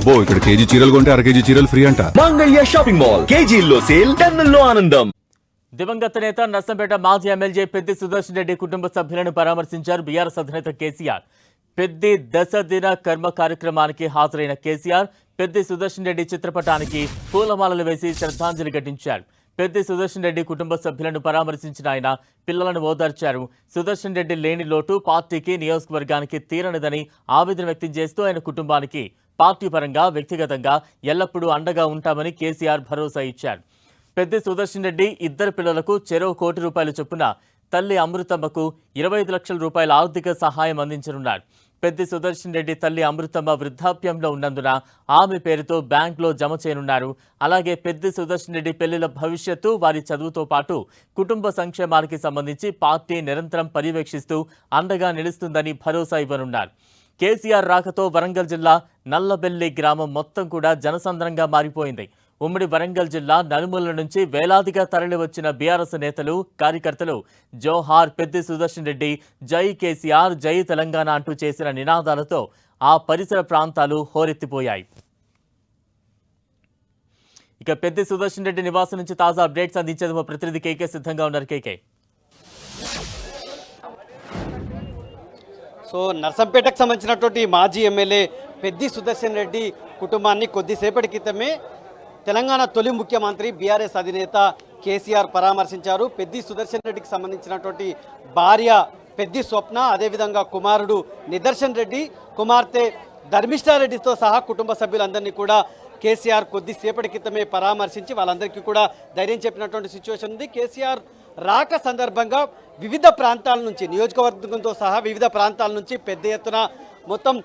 అబ్బో ఇక్కడ కేజీ చీరలు కొంటే అర కేజీ చీరలు ఫ్రీ అంట. మంగళ్య షాపింగ్ మాల్ కేజీల్లో సేల్, టన్నుల్లో ఆనందం. దివంగత నేత నర్సంపేట మాజీ ఎమ్మెల్యే పెద్ది సుదర్శన్ రెడ్డి కుటుంబ సభ్యులను పరామర్శించారు బీఆర్ఎస్ అధినేత కేసీఆర్. పెద్ది దశదిన కర్మ కార్యక్రమానికి హాజరైన కేసీఆర్ పెద్ది సుదర్శన్ రెడ్డి చిత్రపటానికి పూలమాలలు వేసి శ్రద్ధాంజలి ఘటించారు. పెద్ది సుదర్శన్ రెడ్డి కుటుంబ సభ్యులను పరామర్శించిన ఆయన పిల్లలను ఓదార్చారు. సుదర్శన్ రెడ్డి లేని లోటు పార్టీకి, నియోజకవర్గానికి తీరనిదని ఆవేదన వ్యక్తం చేస్తూ ఆయన కుటుంబానికి పార్టీ పరంగా, వ్యక్తిగతంగా ఎల్లప్పుడూ అండగా ఉంటామని కేసీఆర్ భరోసా ఇచ్చారు. పెద్ది సుదర్శన్ రెడ్డి ఇద్దరు పిల్లలకు చెరో ₹1 కోటి చొప్పున తల్లి అమృతమ్మకు 25 లక్షల రూపాయల ఆర్థిక సహాయం అందించనున్నారు. పెద్ది సుదర్శన్ రెడ్డి తల్లి అమృతమ్మ వృద్ధాప్యంలో ఉన్నందున ఆమె పేరుతో బ్యాంకులో జమ చేయనున్నారు. అలాగే పెద్ది సుదర్శన్ రెడ్డి పిల్లల భవిష్యత్తు, వారి చదువుతో పాటు కుటుంబ సంక్షేమానికి సంబంధించి పార్టీ నిరంతరం పర్యవేక్షిస్తూ అండగా నిలుస్తుందని భరోసా ఇవ్వనున్నారు. కేసీఆర్ రాకతో వరంగల్ జిల్లా నల్లబెల్లి గ్రామం మొత్తం కూడా జనసంద్రంగా మారిపోయింది. ఉమ్మడి వరంగల్ జిల్లా నలుమూల నుంచి వేలాదిగా తరలి వచ్చిన బీఆర్ఎస్ నేతలు, కార్యకర్తలు జోహార్ పెద్ది సుదర్శన్ రెడ్డి, జై కేసీఆర్, జై తెలంగాణ అంటూ చేసిన నినాదాలతో ఆ పరిసర ప్రాంతాలు హోరెత్తిపోయాయి. ఇక పెద్ది సుదర్శన్ రెడ్డి నివాసం నుంచి తాజా అప్డేట్స్ అందించేందుకు మా ప్రతినిధి కేకే సిద్ధంగా ఉన్నారు. కేకే, సో నర్సంపేటకు సంబంధించినటువంటి మాజీ ఎమ్మెల్యే పెద్ది సుదర్శన్ రెడ్డి కుటుంబాన్ని కొద్దిసేపటి క్రితమే తెలంగాణ తొలి ముఖ్యమంత్రి బీఆర్ఎస్ అధినేత కేసీఆర్ పరామర్శించారు. పెద్ది సుదర్శన్ రెడ్డికి సంబంధించినటువంటి భార్య పెద్ది స్వప్న, అదేవిధంగా కుమారుడు నిదర్శన్ రెడ్డి, కుమార్తె ధర్మిష్ఠారెడ్డితో సహా కుటుంబ సభ్యులందరినీ కూడా కేసీఆర్ కొద్దిసేపటి క్రితమే పరామర్శించి వాళ్ళందరికీ కూడా ధైర్యం చెప్పినటువంటి సిచ్యువేషన్ ఉంది. కేసీఆర్ రాక సందర్భంగా వివిధ ప్రాంతాల నుంచి, నియోజకవర్గంతో సహా వివిధ ప్రాంతాల నుంచి పెద్ద ఎత్తున మొత్తం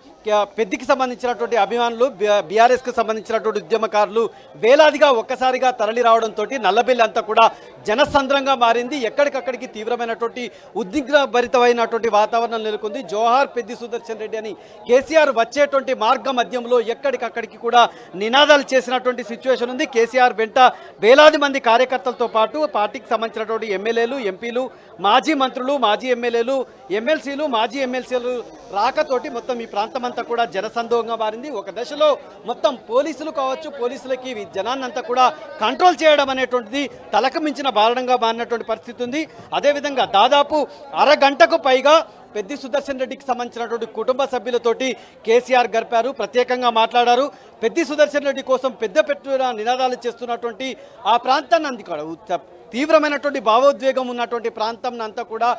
పెద్దికి సంబంధించినటువంటి అభిమానులు, బీఆర్ఎస్కి సంబంధించినటువంటి ఉద్యమకారులు వేలాదిగా ఒక్కసారిగా తరలి రావడంతో నల్లబెల్లి అంతా కూడా జనసంద్రంగా మారింది. ఎక్కడికక్కడికి తీవ్రమైనటువంటి ఉద్విగ్నభరితమైనటువంటి వాతావరణం నెలకొంది. జోహార్ పెద్ది సుదర్శన్ రెడ్డి అని కేసీఆర్ వచ్చేటువంటి మార్గ మధ్యంలో ఎక్కడికక్కడికి కూడా నినాదాలు చేసినటువంటి సిచ్యువేషన్ ఉంది. కేసీఆర్ వెంట వేలాది మంది కార్యకర్తలతో పాటు పార్టీకి సంబంధించినటువంటి ఎమ్మెల్యేలు, ఎంపీలు, మాజీ మంత్రులు, మాజీ ఎమ్మెల్యేలు, ఎమ్మెల్సీలు, మాజీ ఎమ్మెల్సీలు రాకతోటి మొత్తం ఈ ప్రాంతం అంతా కూడా జనసందోహంగా మారింది. ఒక దశలో మొత్తం పోలీసులు కావచ్చు, పోలీసులకి జనాన్నంతా కూడా కంట్రోల్ చేయడం అనేటువంటిది తలకు మించిన భారణంగా మారినటువంటి పరిస్థితి ఉంది. అదేవిధంగా దాదాపు అరగంటకు పైగా పెద్ది సుదర్శన్ రెడ్డికి సంబంధించినటువంటి కుటుంబ సభ్యులతోటి కేసీఆర్ గడిపారు, ప్రత్యేకంగా మాట్లాడారు. పెద్ది సుదర్శన్ రెడ్డి కోసం పెద్ద పెట్టున నినాదాలు చేస్తున్నటువంటి ఆ ప్రాంతాన్ని కూడా తీవ్రమైనటువంటి భావోద్వేగం ఉన్నటువంటి ప్రాంతం అంతా కూడా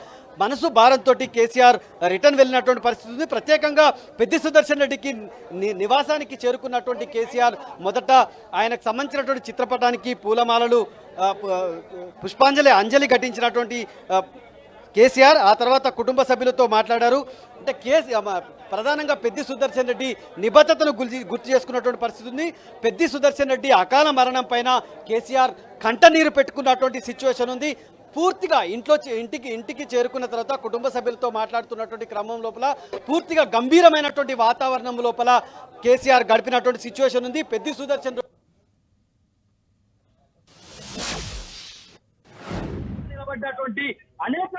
మనసు భారంతో కేసీఆర్ రిటర్న్ వెళ్ళినటువంటి పరిస్థితి ఉంది. ప్రత్యేకంగా పెద్ది సుదర్శన్ రెడ్డికి నివాసానికి చేరుకున్నటువంటి కేసీఆర్ మొదట ఆయనకు సంబంధించినటువంటి చిత్రపటానికి పూలమాలలు, పుష్పాంజలి అంజలి ఘటించినటువంటి కేసీఆర్ ఆ తర్వాత కుటుంబ సభ్యులతో మాట్లాడారు. అంటే ప్రధానంగా పెద్ది సుదర్శన్ రెడ్డి నిబద్ధతను గుర్తు చేసుకున్నటువంటి పరిస్థితి ఉంది. పెద్ది సుదర్శన్ రెడ్డి అకాల మరణం పైన కేసీఆర్ కంటనీరు పెట్టుకున్నటువంటి సిచ్యువేషన్ ఉంది. పూర్తిగా ఇంటికి చేరుకున్న తర్వాత కుటుంబ సభ్యులతో మాట్లాడుతున్నటువంటి క్రమం లోపల పూర్తిగా గంభీరమైనటువంటి వాతావరణం లోపల కేసీఆర్ గడిపినటువంటి సిచ్యువేషన్ ఉంది. పెద్ది సుదర్శన్ నిలబడ్డటువంటి అనేక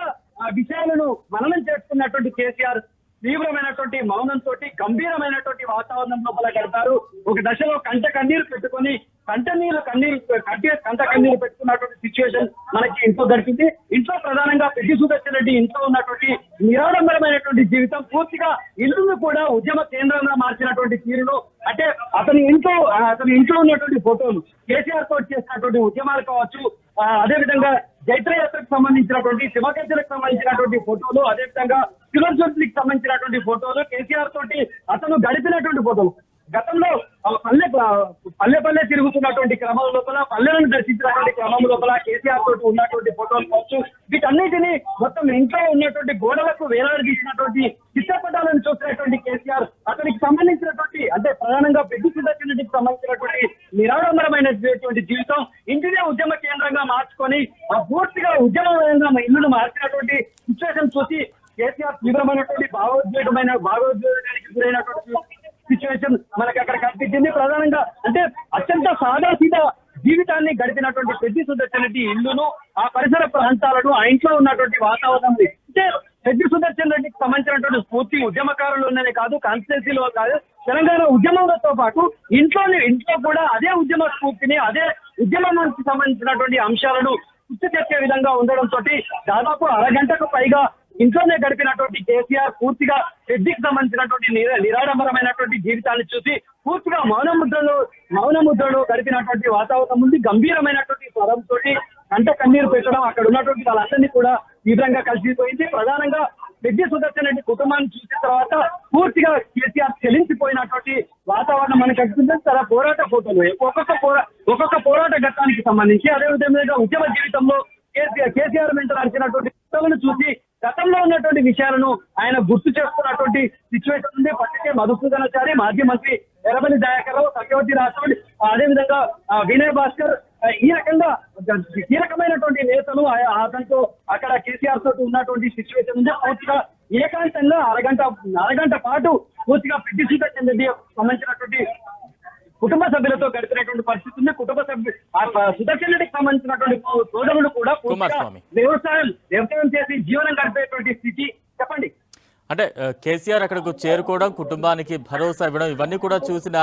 విషయాలను మననం చేసుకున్నటువంటి కేసీఆర్ తీవ్రమైనటువంటి మౌనంతో గంభీరమైనటువంటి వాతావరణం లోపల గడిపారు. ఒక దశలో కంట కన్నీరు పెట్టుకుని కంట కన్నీరు పెట్టుకున్నటువంటి సిచ్యువేషన్ మనకి ఇంట్లో గడిపింది. ఇంట్లో ప్రధానంగా పెద్ది సుదర్శన్ రెడ్డి ఇంట్లో ఉన్నటువంటి నిరాడంబరమైనటువంటి జీవితం, పూర్తిగా ఇల్లును కూడా ఉద్యమ కేంద్రంగా మార్చినటువంటి తీరులో, అంటే అతని ఇంట్లో ఉన్నటువంటి ఫోటోలు, కేసీఆర్ తోటి చేసినటువంటి ఉద్యమాలు కావచ్చు, అదేవిధంగా జైత్రయాత్రకు సంబంధించినటువంటి, శివకేశ్వరకు సంబంధించినటువంటి ఫోటోలు, అదేవిధంగా శివజ్యోతికి సంబంధించినటువంటి ఫోటోలు, కేసీఆర్ తోటి అతను గడిపినటువంటి ఫోటోలు, గతంలో పల్లె తిరుగుతున్నటువంటి క్రమం లోపల, పల్లెలను దర్శించినటువంటి క్రమం లోపల కేసీఆర్ తోటి ఉన్నటువంటి ఫోటోలు కావచ్చు, వీటన్నిటినీ మొత్తం ఇంట్లో ఉన్నటువంటి గోడలకు వేలాడదీసినటువంటి చిత్రపటాలను చూసినటువంటి కేసీఆర్ అతనికి సంబంధించినటువంటి, అంటే ప్రధానంగా పెద్ది సుదర్శన్ రెడ్డికి సంబంధించినటువంటి నిరాడంబరమైనటువంటి జీవితం ఇంటినే ఉద్యమ కేంద్రంగా మార్చుకొని పూర్తిగా ఉద్యమంగా ఇల్లును మార్చినటువంటి సిచ్యువేషన్ చూసి కేసీఆర్ తీవ్రమైనటువంటి భావోద్వేగానికి గురైనటువంటి సిచ్యువేషన్ మనకి అక్కడ కనిపించింది. ప్రధానంగా అంటే అత్యంత సాదాసీదా జీవితాన్ని గడిపినటువంటి పెద్ది సుదర్శన్ రెడ్డి ఇల్లును, ఆ పరిసర ప్రాంతాలను, ఆ ఇంట్లో ఉన్నటువంటి వాతావరణం అంటే పెద్ది సుదర్శన్ రెడ్డికి సంబంధించినటువంటి స్ఫూర్తి ఉద్యమకారులు కాదు, కాన్స్టిట్యున్సీలో కాదు, తెలంగాణ ఉద్యమంతో పాటు ఇంట్లో కూడా అదే ఉద్యమ స్ఫూర్తిని, అదే ఉద్యమానికి సంబంధించినటువంటి అంశాలను గుర్తు తెచ్చే విధంగా ఉండడంతో దాదాపు అరగంటకు పైగా ఇంట్లోనే గడిపినటువంటి కేసీఆర్ పూర్తిగా పెద్దికి సంబంధించినటువంటి నిరాడంబరమైనటువంటి జీవితాన్ని చూసి పూర్తిగా మౌనముద్రలో గడిపినటువంటి వాతావరణం ఉంది. గంభీరమైనటువంటి స్వరంతో కంట కన్నీరు పెట్టడం అక్కడ ఉన్నటువంటి వాళ్ళందరినీ కూడా తీవ్రంగా కలిసిపోయింది. ప్రధానంగా పెద్ది సుదర్శన్ రెడ్డి కుటుంబాన్ని చూసిన తర్వాత పూర్తిగా కేసీఆర్ చెలించిపోయినటువంటి వాతావరణం మనకు కనిపిస్తుంది. తన పోరాట ఫోటోలు ఒక్కొక్క పోరాట ఘట్టానికి సంబంధించి అదేవిధంగా ఉద్యమ జీవితంలో కేసీఆర్ వెంట నడిచినటువంటి ఫోటోలను చూసి గతంలో ఉన్నటువంటి విషయాలను ఆయన గుర్తు చేసుకున్నటువంటి సిచ్యువేషన్ ఉంది. పట్టికే మధుసూదనాచారి, మాజీ మంత్రి ఎర్రబెల్లి దయాకర్ రావు, సత్యవతి రాథోడ్, అదేవిధంగా వినయ్ భాస్కర్, ఈ రకంగా కీలకమైనటువంటి నేతలు అతనితో అక్కడ కేసీఆర్ తోటి ఉన్నటువంటి సిచ్యువేషన్ ఉంది. పూర్తిగా ఏకాంతంగా అరగంట పాటు పూర్తిగా పెద్ది సుదర్శన్ రెడ్డి సంబంధించినటువంటి కుటుంబ సభ్యులతో గడిపినటువంటి పరిస్థితి ఉంది. సుదర్శన్ రెడ్డికి సంబంధించినటువంటి సోదరులు కూడా కుమారస్వామి వ్యవసాయం చేసి జీవనం గడిపేటువంటి స్థితి. చెప్పండి. అంటే కేసీఆర్ అక్కడకు చేరుకోవడం, కుటుంబానికి భరోసా ఇవ్వడం, ఇవన్నీ కూడా చూసిన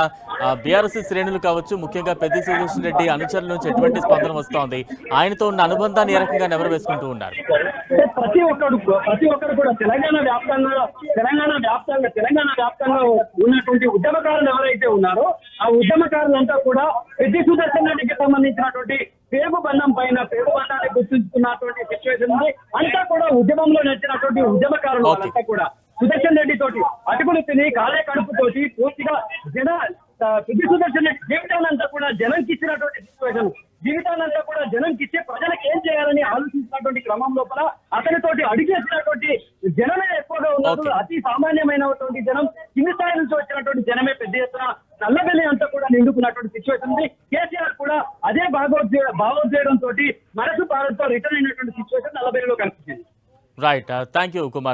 బీఆర్ఎస్ శ్రేణులు కావచ్చు, ముఖ్యంగా పెద్ది సుదర్శన్ రెడ్డి అనుచరుల నుంచి ఎటువంటి స్పందన వస్తోంది? ఆయనతో ఉన్న అనుబంధాన్ని ఏ రకంగా నెవరు వేసుకుంటూ ఉన్నారు? ప్రతి ఒక్కరు కూడా తెలంగాణ వ్యాప్తంగా ఉన్నటువంటి ఉద్యమకారులు ఎవరైతే ఉన్నారో ఆ ఉద్యమకారులంతా కూడా పెద్ది సుదర్శన్ రెడ్డికి సంబంధించినటువంటి పేగు బంధాన్ని గుర్తుంచుకున్నటువంటి సిచ్యువేషన్ ఉంది. అంతా కూడా ఉద్యమంలో నచ్చినటువంటి ఉద్యమకారులు అంతా కూడా సుదర్శన్ రెడ్డి తోటి అటుకులు తిని కాలే కడుపుతోటి పూర్తిగా పెద్ది సుదర్శన్ రెడ్డి జీవితానంతా కూడా జనంకి ఇచ్చినటువంటి సిచ్యువేషన్, జీవితానంతా కూడా జనంకి ఇచ్చి ప్రజలకు ఏం చేయాలని ఆలోచించినటువంటి క్రమం లోపల అతనితోటి అడిగేసినటువంటి జనమే ఎక్కువగా ఉన్నారు. అతి సామాన్యమైనటువంటి జనం, కింది స్థాయి నుంచి వచ్చినటువంటి జనమే పెద్ద ఎత్తున నల్లబెల్లి అంతా కూడా నిండుకున్నటువంటి సిచ్యువేషన్ ఉంది. కేసీఆర్ కూడా అదే భావోద్వేగంతో మనసు పాలతో రిటర్న్ అయినటువంటి సిచ్యువేషన్ నల్లబెల్లిలో కనిపించింది. Right, thank you Kumar.